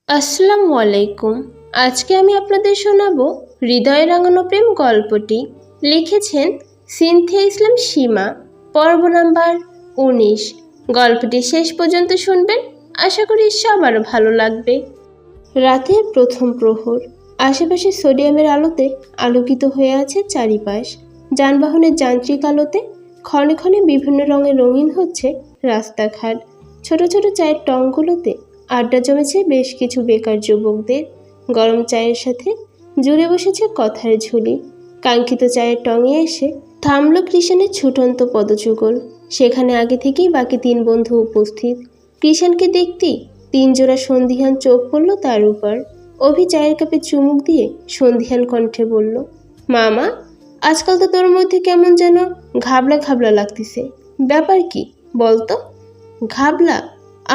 আসসালামু আলাইকুম। আজকে আমি আপনাদের শোনাবো হৃদয় রাঙানো প্রেম গল্পটি। লিখেছেন সিনথিয়া ইসলাম সীমা। পর্ব নাম্বার 19। গল্পটি শেষ পর্যন্ত শুনবেন, আশা করি সবার ভালো লাগবে। রাতের প্রথম প্রহর। আশেপাশে সোডিয়ামের আলোতে আলোকিত হয়ে আছে চারিপাশ। যানবাহনের যান্ত্রিক আলোতে ক্ষণে ক্ষণে বিভিন্ন রঙে রঙিন হচ্ছে রাস্তাঘাট। ছোট ছোট চায়ের টংগুলোতে আড্ডা জমেছে বেশ কিছু বেকার যুবকদের। গরম চায়ের সাথে জুড়ে বসেছে কথার ঝুলি। কাঙ্ক্ষিত চায়ের টঙে এসে থামল কৃষাণের ছুটন্ত পদযুগল। সেখানে আগে থেকেই বাকি 3 বন্ধু উপস্থিত। কৃষাণকে দেখতেই 3 জোড়া সন্ধিহান চোখ পড়ল তার উপর। অভি চায়ের কাপে চুমুক দিয়ে সন্ধিহান কণ্ঠে বলল, মামা, আজকাল তো তোর মধ্যে কেমন যেন ঘাবলা ঘাবলা লাগতেছে। ব্যাপার কি বলতো? ঘাবলা?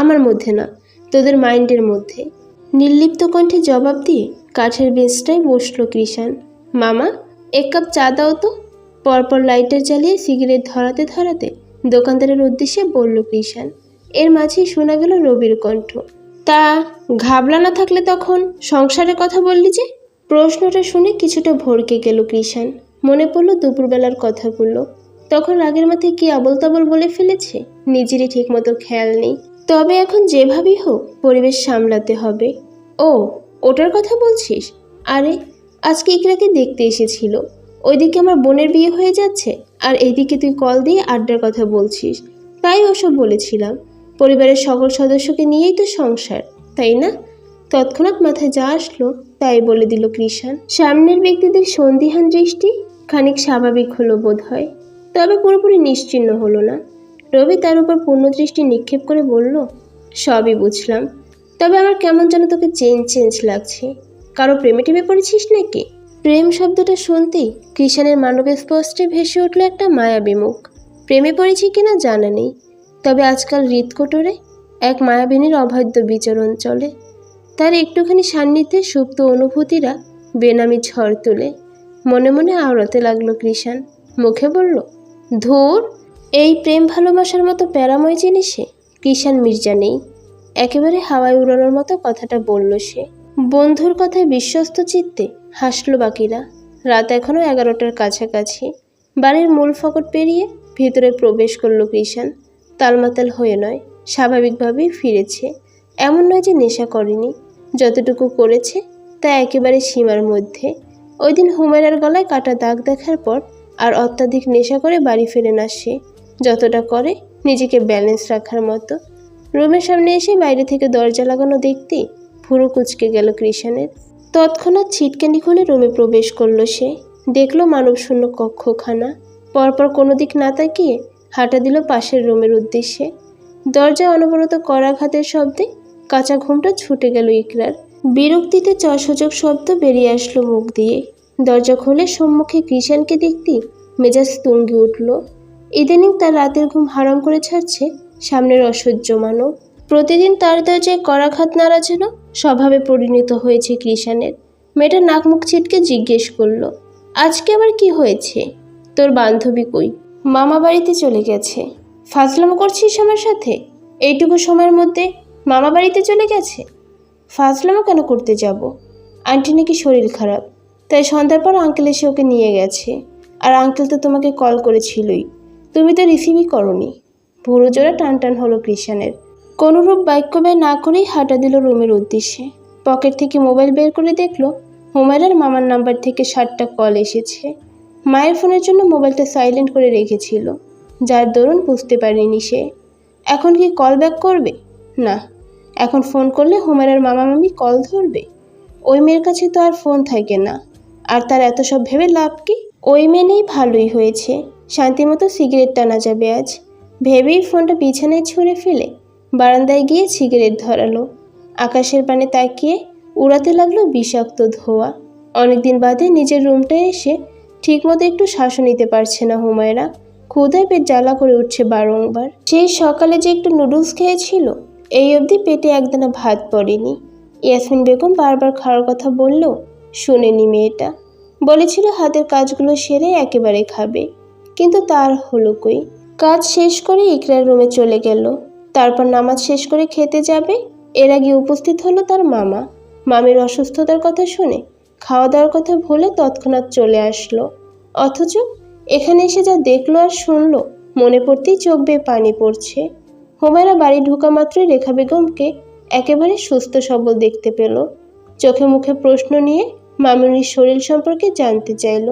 আমার মধ্যে না, তোদের মাইন্ডের মধ্যে। নির্লিপ্ত কণ্ঠে জবাব দিয়ে কাঠের বেঞ্চটায় বসল কৃষাণ। মামা, 1 কাপ চা দাও তো। পরপর লাইটার জ্বালিয়ে সিগারেট ধরাতে ধরাতে দোকানদারের উদ্দেশ্যে বলল কৃষাণ। এর মাঝেই শোনা গেল রবির কণ্ঠ। তা ঘাবলা না থাকলে তখন সংসারের কথা বললি যে? প্রশ্নটা শুনে কিছুটা ভড়কে গেল কৃষাণ। মনে পড়ল দুপুরবেলার কথাগুলো। তখন রাগের মাথায় কি আবল তাবল বলে ফেলেছে, নিজেরই ঠিকমতো খেয়াল নেই। তবে এখন যেভাবেই হোক পরিবেশ সামলাতে হবে। ও, ওটার কথা বলছিস? আরে, আজকে ইকরাকে দেখতে এসেছিল। ওইদিকে আমার বোনের বিয়ে হয়ে যাচ্ছে, আর এইদিকে তুই কল দিয়ে আড্ডার কথা বলছিস। তাই ওসব বলেছিলাম। পরিবারের সকল সদস্যকে নিয়েই তো সংসার, তাই না? তৎক্ষণাৎ মাথায় যা আসলো তাই বলে দিল কৃষাণ। সামনের ব্যক্তিদের সন্দিহান দৃষ্টি খানিক স্বাভাবিক হলো বোধ হয়, তবে পুরোপুরি নিশ্চিহ্ন হলো না। রবি তার উপর পূর্ণ দৃষ্টি নিক্ষেপ করে বলল, সবই বুঝলাম, তবে আমার কেমন যেন তোকে চেঞ্জ লাগছে। কারো প্রেমে টেমে পড়েছিস নাকি? প্রেম শব্দটা শুনতেই কৃষাণের মানবে স্পষ্টে ভেসে উঠল একটা মায়াবী মুখ। প্রেমে পড়েছি কিনা জানা নেই, তবে আজকাল হৃদকোটরে এক মায়াবিনীর অবাধ্য বিচরণ চলে। তার একটুখানি সান্নিধ্যে সুপ্ত অনুভূতিরা বেনামি ঝড় তুলে। মনে মনে আওড়াতে লাগলো কৃষাণ। মুখে বলল, ধুর, এই প্রেম ভালোবাসার মতো প্যারাময় জিনিসে কৃষাণ মির্জা নেই। একেবারে হাওয়ায় উড়ানোর মতো কথাটা বলল সে। বন্ধুর কথায় বিশ্বস্ত চিত্তে হাসল বাকিরা। রাত এখনো 11টার কাছাকাছি। বাড়ির মূল ফটক পেরিয়ে ভিতরে প্রবেশ করলো কৃষাণ। তালমাতাল হয়ে নয়, স্বাভাবিকভাবেই ফিরেছে। এমন নয় যে নেশা করেনি, যতটুকু করেছে তা একেবারে সীমার মধ্যে। ওই দিন হুমায়রার গলায় কাটা দাগ দেখার পর আর অত্যাধিক নেশা করে বাড়ি ফেরে না সে, যতটা করে নিজেকে ব্যালেন্স রাখার মতো। রুমের সামনে এসে বাইরে থেকে দরজা লাগানো দেখতেই ভুরু কুঁচকে গেল কৃষাণের। তৎক্ষণাৎ ছিটকানি খুলে রুমে প্রবেশ করলো সে। দেখলো মানবশূন্য কক্ষখানা। পরপর কোনো দিক না তাকিয়ে হাঁটা দিল পাশের রুমের উদ্দেশ্যে। দরজায় অনবরত করাঘাতের শব্দে কাঁচা ঘুমটা ছুটে গেল ইকরার। বিরক্তিতে চসূচক শব্দ বেরিয়ে আসলো মুখ দিয়ে। দরজা খুলে সম্মুখে কৃষাণকে দেখতেই মেজাজ তুঙ্গি উঠল। ইদানিং তার রাতের ঘুম হারাম করে ছাড়ছে সামনের অসহ্য মানব। প্রতিদিন তার দরজায় করাঘাত নাড়া যেন স্বভাবে পরিণত হয়েছে কৃষাণের। মেয়েটা নাক মুখ ছিটকে জিজ্ঞেস করলো, আজকে আবার কি হয়েছে? তোর বান্ধবী কই? মামা বাড়িতে চলে গেছে। ফাজলামো করছিস আমার সাথে? এইটুকু সময়ের মধ্যে মামা বাড়িতে চলে গেছে? ফাজলামো কেন করতে যাব? আন্টি নাকি শরীর খারাপ, তাই সন্ধ্যার পর আঙ্কেল এসে ওকে নিয়ে গেছে। আর আঙ্কেল তো তোমাকে কল করেছিলই, তুমি তো রিসিভই করনি। ভুরু জোড়া টান টান হলো কৃষাণের। কোনোরূপ বাক্য ব্যয় না করেই হাঁটা দিল রুমের উদ্দেশ্যে। পকেট থেকে মোবাইল বের করে দেখলো হুমায়রার মামার নাম্বার থেকে 7টা কল এসেছে। মায়ের ফোনের জন্য মোবাইলটা সাইলেন্ট করে রেখেছিল, যার দরুন বুঝতে পারেনি সে। এখন কি কল ব্যাক করবে? না, এখন ফোন করলে হুমায়রার মামা মামি কল ধরবে? ওই মেয়ের কাছে তো আর ফোন থাকে না। আর তার এত সব ভেবে লাভ কি? ওই মেয়ে নেই, ভালোই হয়েছে, শান্তিমতো সিগারেট টানা যাবে আজ। ভেবেই ফোনটা বিছানায় ছুঁড়ে ফেলে বারান্দায় গিয়ে সিগারেট ধরালো। আকাশের পানে তাকিয়ে উড়াতে লাগলো বিষাক্ত ধোঁয়া। অনেকদিন বাদে নিজের রুমটায় এসে ঠিকমতো একটু শ্বাসও নিতে পারছে না হুমায়রা। ক্ষুধায় পেট জ্বালা করে উঠছে বারংবার। সেই সকালে যে একটু নুডলস খেয়েছিল, এই অবধি পেটে একদানা ভাত পড়েনি। ইয়াসমিন বেগম বারবার খাওয়ার কথা বললেও শুনেনি মেয়েটা। বলেছিল হাতের কাজগুলো সেরে একেবারে খাবে, কিন্তু তার হলো কই। কাজ শেষ করে ইকরার রুমে চলে গেল। তারপর নামাজ শেষ করে খেতে যাবে, এর আগে উপস্থিত হলো তার মামা। মামির অসুস্থতার কথা শুনে খাওয়া দাওয়ার কথা ভুলে তৎক্ষণাৎ চলে আসলো। অথচ এখানে এসে যা দেখলো আর শুনলো, মনে পড়তেই চোখ বেয়ে পানি পড়ছে। হুমায়রা বাড়ি ঢোকা মাত্রই রেখা বেগমকে একেবারে সুস্থ সবল দেখতে পেল। চোখে মুখে প্রশ্ন নিয়ে মামুনির শরীর সম্পর্কে জানতে চাইল।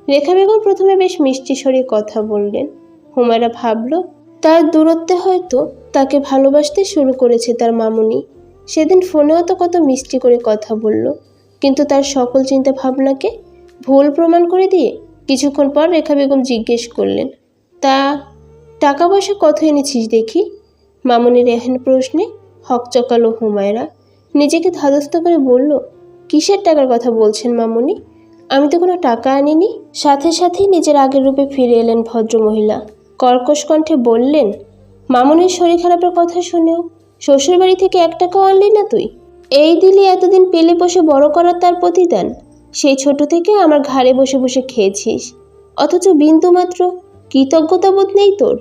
রেখা বেগম প্রথমে বেশ মিষ্টি স্বরে কথা বললেন। হুমায়রা ভাবল তার দূরত্বে হয়তো তাকে ভালোবাসতে শুরু করেছে তার মামুনি। সেদিন ফোনেও তো কত মিষ্টি করে কথা বলল, কিন্তু তার সকল চিন্তা ভাবনাকে ভুল প্রমাণ করে দিয়ে কিছুক্ষণ পর রেখা বেগম জিজ্ঞেস করলেন, তা টাকা পয়সা কত এনেছিস দেখি? মামুনির এহেন প্রশ্নে হকচকালো হুমায়রা। নিজেকে ধাতস্থ করে বলল, কিসের টাকার কথা বলছেন মামুনি? আমি তো কোনো টাকা আনিনি। সাথে সাথেই নিজের আগের রূপে ফিরে এলেন ভদ্রমহিলা। কর্কশ কণ্ঠে বললেন, মামুনির শরীর খারাপের কথা শুনেও শ্বশুরবাড়ি থেকে 1 টাকাও আনলি না তুই? এই দিলি এতদিন পেলে বসে বড় করার তার প্রতিদান। সেই ছোট থেকে আমার ঘাড়ে বসে বসে খেয়েছিস, অথচ বিন্দুমাত্র কৃতজ্ঞতাবোধ নেই তোর।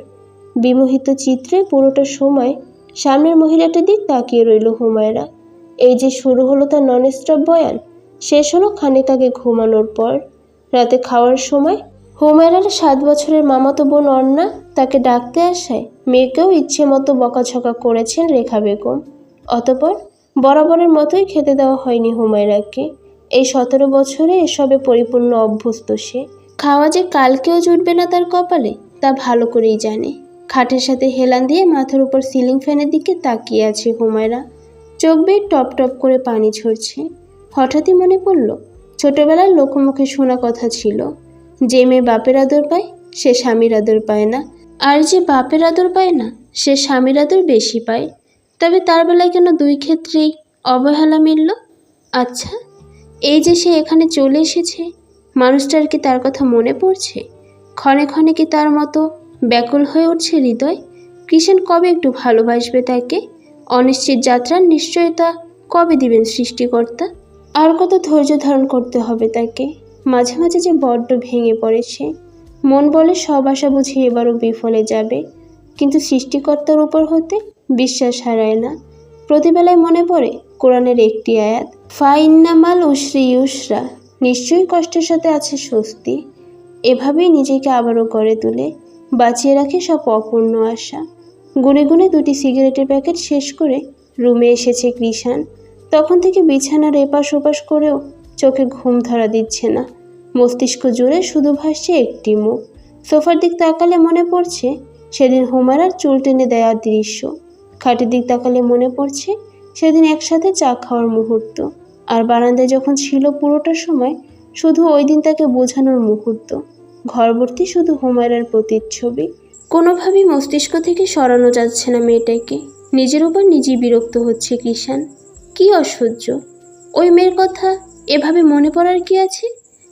বিমোহিত চিত্রে পুরোটা সময় সামনের মহিলাটার দিক তাকিয়ে রইল হুমায়রা। এই যে শুরু হলো তার ননস্টপ বয়ান, শেষ হলো খানিক আগে ঘুমানোর পর। রাতে খাওয়ার সময় হুমায়রার 7 বছরের মামাতো বোন অর্ণা তাকে ডাকতে আসায় মেয়েকেও ইচ্ছে মতো বকাঝকা করেছেন রেখা বেগম। অতঃপর বরাবরের মতোই খেতে দেওয়া হয়নি হুমায়রাকে। এই 17 বছরে এসবে পরিপূর্ণ অভ্যস্ত সে। খাওয়া যে কালকেও জুটবে না তার কপালে, তা ভালো করেই জানে। খাটের সাথে হেলান দিয়ে মাথার উপর সিলিং ফ্যানের দিকে তাকিয়ে আছে হুমায়রা। চোখ বেয়ে টপ টপ করে পানি ঝরছে। হঠাৎই মনে পড়ল, ছোটবেলার লোকমুখে শোনা কথা ছিল, যে মেয়ে বাপের আদর পায় সে স্বামীর আদর পায় না, আর যে বাপের আদর পায় না সে স্বামীর আদর বেশি পায়। তবে তার বেলায় কেন 2 ক্ষেত্রেই অবহেলা মিলল? আচ্ছা, এই যে সে এখানে চলে এসেছে, মানুষটার কি তার কথা মনে পড়ছে? ক্ষণে ক্ষণে কি তার মতো ব্যাকুল হয়ে উঠছে হৃদয়? কৃষণ কবে একটু ভালোবাসবে তাকে? অনিশ্চিত যাত্রার নিশ্চয়তা কবে দিবেন সৃষ্টিকর্তা? আর কত ধৈর্য ধারণ করতে হবে তাকে? মাঝে মাঝে যে বড্ড ভেঙে পড়েছে। মন বলে সব আশা বুঝি এবারও বিফলে যাবে, কিন্তু সৃষ্টিকর্তার উপর হতে বিশ্বাস হারায় না। প্রতিবেলায় মনে পড়ে কোরআনের একটি আয়াত, ফাইন্নামাল উসরি ইউসরা, নিশ্চয়ই কষ্টের সাথে আছে স্বস্তি। এভাবেই নিজেকে আবারও গড়ে তুলে বাঁচিয়ে রাখে সব অপূর্ণ আশা। গুনে গুনে 2টি সিগারেটের প্যাকেট শেষ করে রুমে এসেছে কৃষাণ। তখন থেকে বিছানার এপাশ ওপাশ করেও চোখে ঘুম ধরা দিচ্ছে না। মস্তিষ্ক জুড়ে শুধু ভাসছে একটি মুখ। সোফার দিক তাকালে মনে পড়ছে সেদিন হুমায়রার চুল টেনে দেওয়ার দৃশ্য। খাটের দিক তাকালে মনে পড়ছে সেদিন একসাথে চা খাওয়ার মুহূর্ত। আর বারান্দায় যখন ছিল পুরোটা সময়, শুধু ওই দিন তাকে বোঝানোর মুহূর্ত। ঘরভর্তি শুধু হুমায়রার প্রতিচ্ছবি। কোনোভাবেই মস্তিষ্ক থেকে সরানো যাচ্ছে না মেয়েটাকে। নিজের উপর নিজেই বিরক্ত হচ্ছে কৃষাণ। কি অসহ্য! ওই মেয়ের কথা এভাবে মনে পড়ার কি আছে?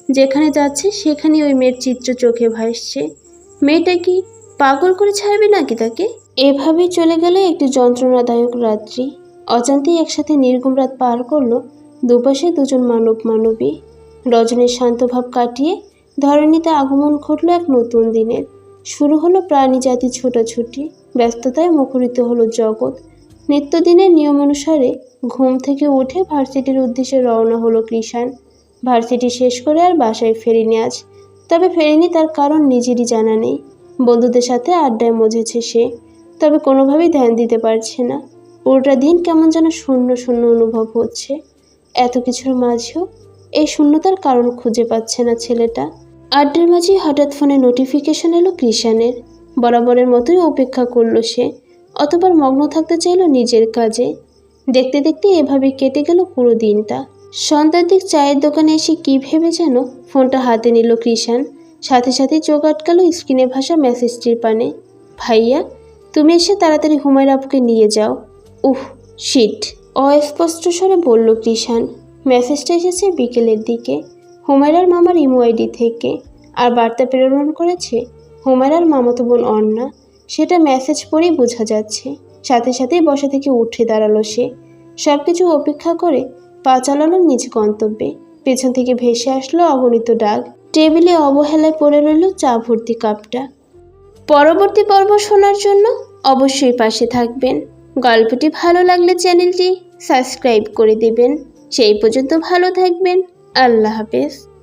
যেখানে যাচ্ছে সেখানে ওই মেয়ের চিত্র চোখে ভাসছে। মেয়েটা কি পাগল করে ছাড়বে নাকি তাকে? এভাবেই চলে গেল একটি যন্ত্রণাদায়ক রাত্রি। অজান্তেই একসাথে নির্ঘুম রাত পার করলো দুপাশে দুজন মানব মানবী। রজনীর শান্ত ভাব কাটিয়ে ধরণীতে আগমন ঘটল এক নতুন দিনের। শুরু হলো প্রাণী জাতি ছোটাছুটি। ব্যস্ততায় মুখরিত হলো জগৎ। নিত্যদিনের নিয়ম অনুসারে ঘুম থেকে উঠে ভার্সিটির উদ্দেশ্যে রওনা হলো কৃষাণ। ভার্সিটি শেষ করে আর বাসায় ফেরেনি আজ। তবে ফেরেনি তার কারণ নিজেরই জানা নেই। বন্ধুদের সাথে আড্ডায় মজেছে সে, তবে কোনোভাবেই ধ্যান দিতে পারছে না। পুরোটা দিন কেমন যেন শূন্য শূন্য অনুভব হচ্ছে। এত কিছুর মাঝেও এই শূন্যতার কারণ খুঁজে পাচ্ছে না ছেলেটা। আড্ডার মাঝেই হঠাৎ ফোনে নোটিফিকেশন এলো কৃষাণের। বরাবরের মতোই অপেক্ষা করলো সে, অতঃপর মগ্ন থাকতে চাইল নিজের কাজে। দেখতে দেখতে এভাবে কেটে গেল পুরো দিনটা। সন্ধ্যার দিক চায়ের দোকানে এসে কি ভেবে যেন ফোনটা হাতে নিল কৃষাণ। সাথে সাথে চোখ আটকালো স্ক্রিনে ভাসা মেসেজটির পানে, ভাইয়া তুমি এসে তাড়াতাড়ি হুমায়রা আপুকে নিয়ে যাও। উহ শিট, অস্পষ্ট স্বরে বলল কৃষাণ। মেসেজটা এসেছে বিকেলের দিকে হুমায়রার মামার ইমো আইডি থেকে, আর বার্তা প্রেরণ করেছে হুমায়রার মামাতো বোন অর্ণা। সেটা মেসেজ পড়েই বোঝা যাচ্ছে। সাথে সাথেই বসা থেকে উঠে দাঁড়ালো সে। সব কিছু উপেক্ষা করে পা চালালো নিজ গন্তব্যে। পেছন থেকে ভেসে আসলো অগণিত ডাক। টেবিলে অবহেলায় পড়ে রইল চা ভর্তি কাপটা। পরবর্তী পর্ব শোনার জন্য অবশ্যই পাশে থাকবেন। গল্পটি ভালো লাগলে চ্যানেলটি সাবস্ক্রাইব করে দেবেন। সেই পর্যন্ত ভালো থাকবেন। আল্লাহ হাফেজ।